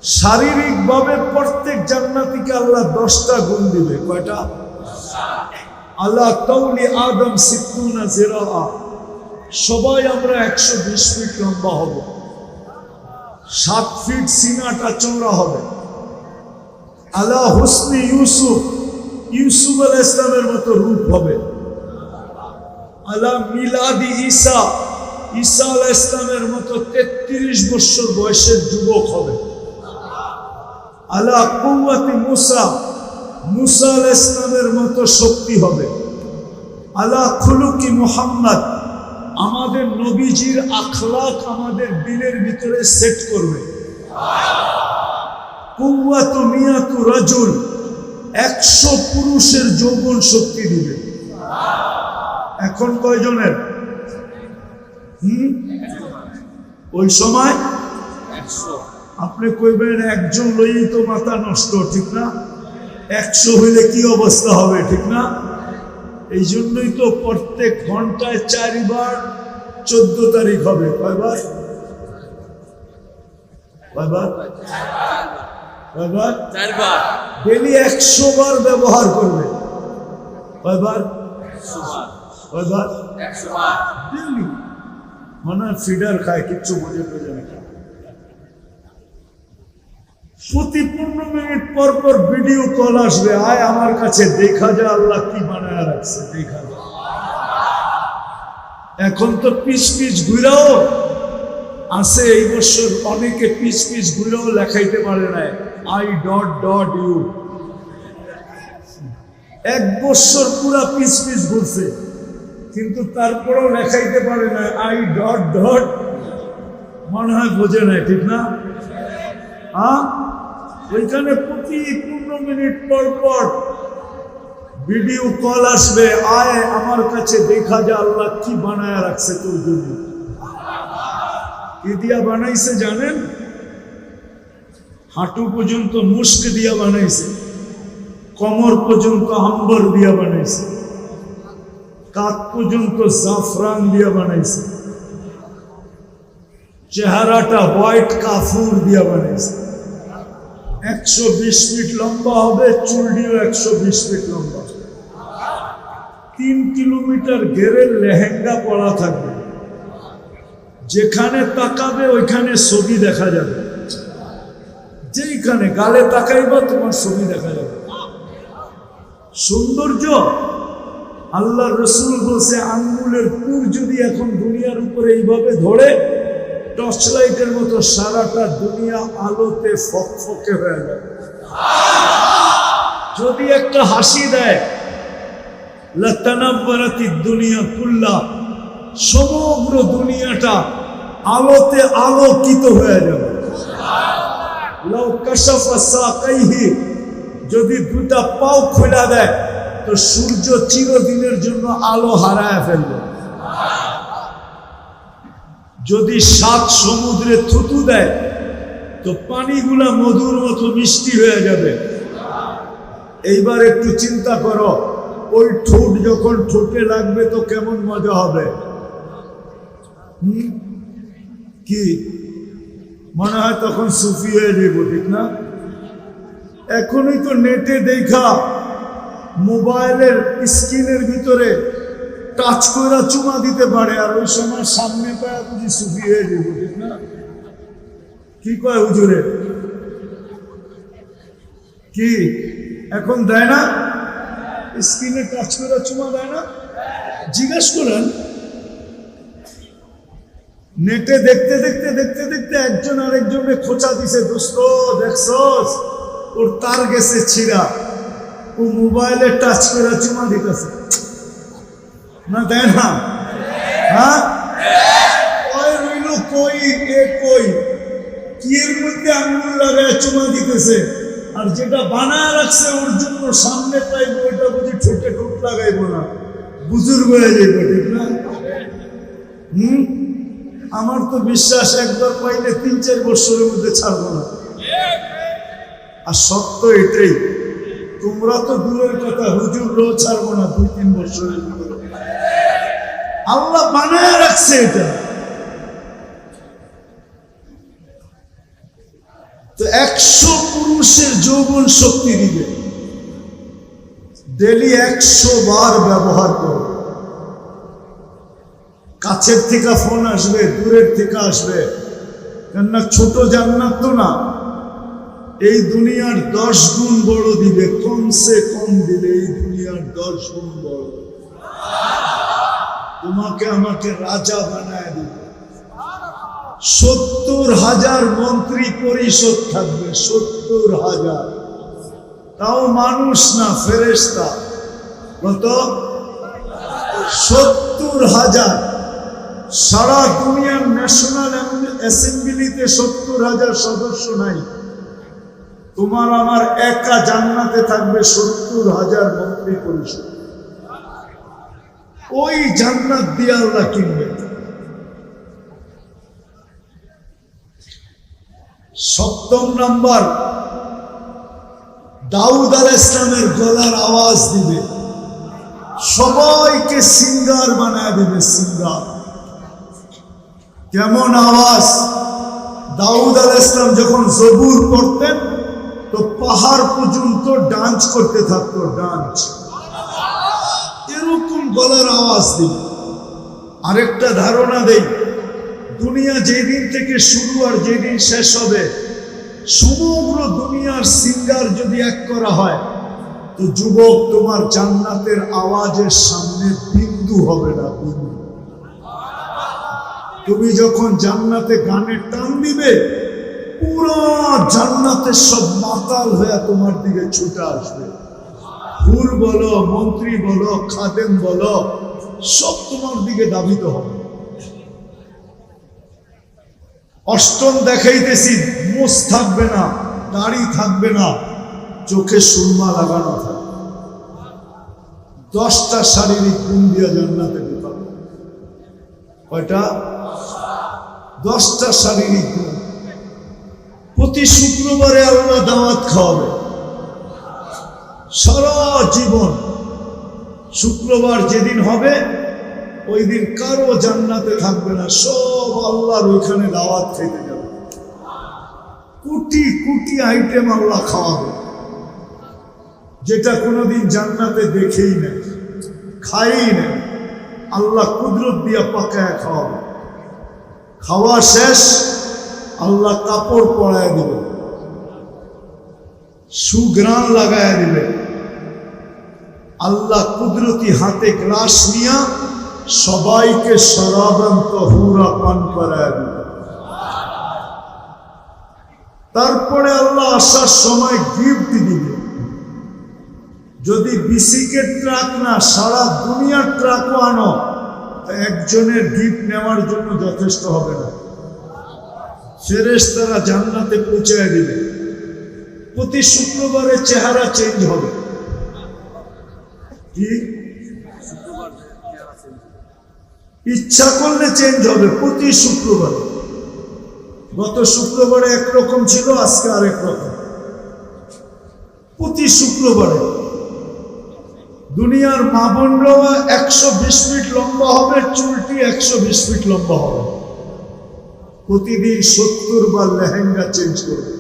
শারীরিকভাবে প্রত্যেক জান্নাতীকে আল্লাহ 10টা গুণ দিবে। কয়টা? আল্লাহ তাওলি আদম 60 জিরাআ, সবাই আমরা 120 ফিট লম্বা হব, 7 ফিট সিনাটা চওড়া হবে। আল্লাহ হুসনি ইউসুফ আলাইহিস সালামের মতো রূপ হবে। আল্লাহ মিলাদি ঈসা আলাইহিস সালামের মতো 33 বছর বয়সের যুবক হবে। আল্লাহ কুওয়াতি মুসা আলাইহিস সালামের মতো শক্তি হবে। আল্লাহ খুলুকি মুহাম্মদ, আমাদের নবীজির আখলাক আমাদের দিলের ভিতরে সেট করবে। কুওয়াতু মিয়াতু রাজুল, 100 পুরুষের যৌবন শক্তি দিবে। এখন কয়জনের? ওই সময় 100। আপনি কইবেন একজন লইই তো মাথা নষ্ট, ঠিক না? 100 হইলে কি অবস্থা হবে, ঠিক না? এই জন্যই তো প্রত্যেক ঘন্টায় 4 বার 14 তারিখ হবে। কয়বার? কয়বার? 4 বার। ডেলি 100 বার ব্যবহার করবে। কয়বার? 100 বার। কয়বার? 100 বার ডেলি। মানে ফিডার খায়, কিচ্ছু বুঝে না। প্রতি 15 মিনিট পর পর ভিডিও কল আসবে, আয় আমার কাছে, দেখা যায় আল্লাহ কি বানায় রাখছে, দেখা যায়। এখন তো পিস ঘুরাও আছে। এই বছর অনেকে পিস ঘুরাও লেখাইতে পারে না, I.U। 1 বছর পুরা পিস ঘুরছে, কিন্তু তারপরেও লেখাইতে পারে না I. মনে হয় বোঝে নাই, ঠিক না? ওইখানে প্রতি 15 মিনিট পর পর ভিডিও কল আসবে, আয় আমার কাছে, দেখা যায় আল্লাহ কি বানায় রাখছে তোর জন্য। কি দিয়া বানাইছে জানেন? হাঁটু পর্যন্ত মুস্ক দিয়া বানাইছে, কোমর পর্যন্ত আম্বর দিয়া বানাইছে, কাঁধ পর্যন্ত জাফরান দিয়া বানাইছে, চেহারাটা হোয়াইট কাফুর দিয়া বানাইছে। 120 ফিট লম্বা হবে, চুলটিও 120 ফিট লম্বা। 3 কিলোমিটার ঘেরের লেহেঙ্গা পরা থাকবে, যেখানে তাকাবে ওইখানে ছবি দেখা যাবে। যেইখানে গালে তাকাইবা তোমার ছবি দেখা যাবে। সৌন্দর্য আল্লাহ রসুল বলছে, আঙ্গুলের পুর যদি এখন দুনিয়ার উপরে এইভাবে ধরে, টর্চ লাইটের মতো সারাটা দুনিয়া আলোতে ফকফকে হয়ে যাবে। যদি একটা হাসি দেয়, লাতানাব্বারাতিদ দুনিয়া কুল্লা, সমগ্র দুনিয়াটা আলোতে আলোকিত হয়ে যাবে। লাউ কাশাফা সাকাইহি, যদি 2টা পাও খোলা দেয় তো সূর্য চিরদিনের জন্য আলো হারায় ফেলবে। যদি 7 সমুদ্রে থুতু দেয় তো পানিগুলা মধুর মতো মিষ্টি হয়ে যাবে। এইবার একটু চিন্তা করো, ওই ঠোঁট যখন ঠোঁটে লাগবে তো কেমন মজা হবে। কি মনে হয় তখন সুফি হয়ে যাবো, ঠিক না? এখনই তো নেটে দেখা মোবাইলের স্ক্রিনের ভিতরে টাচ করে চুমা দিতে পারে, আর ওই সময় সামনে পায় বুঝি সুফি হয়ে যাবো, ঠিক না? কি কয় হুজুরে? কি এখন দেয় না? স্ক্রিনে টাচ করে চুমা দেয় না? জিজ্ঞেস করেন। নেটে দেখতে একজন আরেকজনে খোঁচা দিছে, দোস্ত দেখছস ওর তার গেছে ছিঁড়া, ও মোবাইলে টাচ করে চুমা দিতেছে না, দেয় না? হ্যাঁ, রইল কই কি এর মধ্যে আঙুল লাগায় চুমা দিতেছে, আর যেটা বানায় রাখছে ওর জন্য সামনে পাইব, ওইটা বুঝি ঠোঁটে ঠোঁট লাগাইব না, বুজুর্গ হয়ে যাইব, ঠিক না? আমার তো বিশ্বাস একবার পাইলে 3-4 বছরের মধ্যে ছাড়বো না। আর সত্য এটাই, তোমরা তো দূরের কথা, হুজুরও ছাড়বো না 2-3 বছরের মধ্যে। আল্লাহ বানায় রাখছে এটা। তো 100 পুরুষের যৌবন শক্তি দিবে, ডেলি 100 বার ব্যবহার করবে। কাছের থেকে ফোন আসবে, দূরের থেকে আসবে, কেননা ছোট জান্নাত তো না, এই দুনিয়ার 10 গুণ বড় দিবে, কমসে কম দিলে এই দুনিয়ার 10 গুণ বড়। তোমাকে আমাকে রাজা বানায় দিবে। 70,000 মন্ত্রী পরিষদ থাকবে, 70,000, তাও মানুষ না, ফেরেশতা। কত? 70,000। সারা দুনিয়ার ন্যাশনাল অ্যাসেম্বলিতে 70,000 সদস্য নাই, তোমার আমার একা জান্নাতে থাকবে 70,000 মন্ত্রী পরিষদ। ওই জান্নাত দিয়ে আল্লাহ কিনবে। 7 নাম্বার, দাউদ আলাইহিস সালামের গলার আওয়াজ দিবে, সবাইকে সিঙ্গার বানায় দেবে। সিঙ্গার কেমন আওয়াজ? দাউদ আলাইহিস সালাম যখন জবুর পড়তেন তো পাহাড় পর্যন্ত ডান্স করতে থাকতো, ডান্স, এরকম গলার আওয়াজ দিবে। আরেকটা ধারণা দেই, দুনিয়া যেদিন থেকে শুরু আর যেদিন শেষ হবে, সমগ্র দুনিয়ার সিঙ্গার যদি এক করা হয় তো যুবক, তোমার জান্নাতের আওয়াজের সামনে বিন্দু হবে না, বিন্দু। তুমি যখন জান্নাতে গানের টান দিবে, পুরো জান্নাতের সব মাতাল হয়ে তোমার দিকে ছুটে আসবে। হুর বলো, মন্ত্রী বলো, খাদেম বলো, সব তোমার দিকে ধাবিত হবে। 8ম দেখাইতেছি, মোষ থাকবে না, দাড়ি থাকবে না, চোখে সুরমা লাগানো থাকবে। 10টা শারীরিক গুণ দিয়া জান্নাতে ঢোকাবে। কয়টা? 10টা শারীরিক গুণ। প্রতি শুক্রবারে আল্লাহ দাওয়াত খাওয়াবে, সারা জীবন। শুক্রবার যেদিন হবে ওই দিন কারো জান্নাতে থাকবে না, সব আল্লাহর ওইখানে দাওয়াত খেতে যাবে। কোটি কোটি আইটেম আল্লাহ খাওয়াবে, যেটা কোনোদিন জান্নাতে দেখেই নেই, খাই নেই। আল্লাহ কুদরত দিয়া পাকায় খাওয়াবে। খাওয়া শেষ, আল্লাহ কাপড় পরায় দিবে, সুঘ্রাণ লাগায় দিবে। আল্লাহ কুদরতি হাতে গ্লাস নিয়া সবাইকে শরাবান তাহুরা পান করায় দিবে। তারপরে আল্লাহ আসার সময় গিফট দিবে। যদি বিসিকের ট্রাক না, সারা দুনিয়ার ট্রাকও আনো, একজনের গিফট নেওয়ার জন্য যথেষ্ট হবে না। ফেরেশতারা জান্নাতে পৌঁছায় দিবে। প্রতি শুক্রবারে চেহারা চেঞ্জ হবে। কি? ইচ্ছা করলে চেঞ্জ হবে প্রতি শুক্রবারে। গত শুক্রবারে একরকম ছিল, আজকে আরেক রকম। প্রতি শুক্রবারে দুনিয়ার মা বোনরা 120 ফিট লম্বা হবে, চুলটি 120 ফিট লম্বা হবে। প্রতিদিন 70 বার লেহেঙ্গা চেঞ্জ করবে।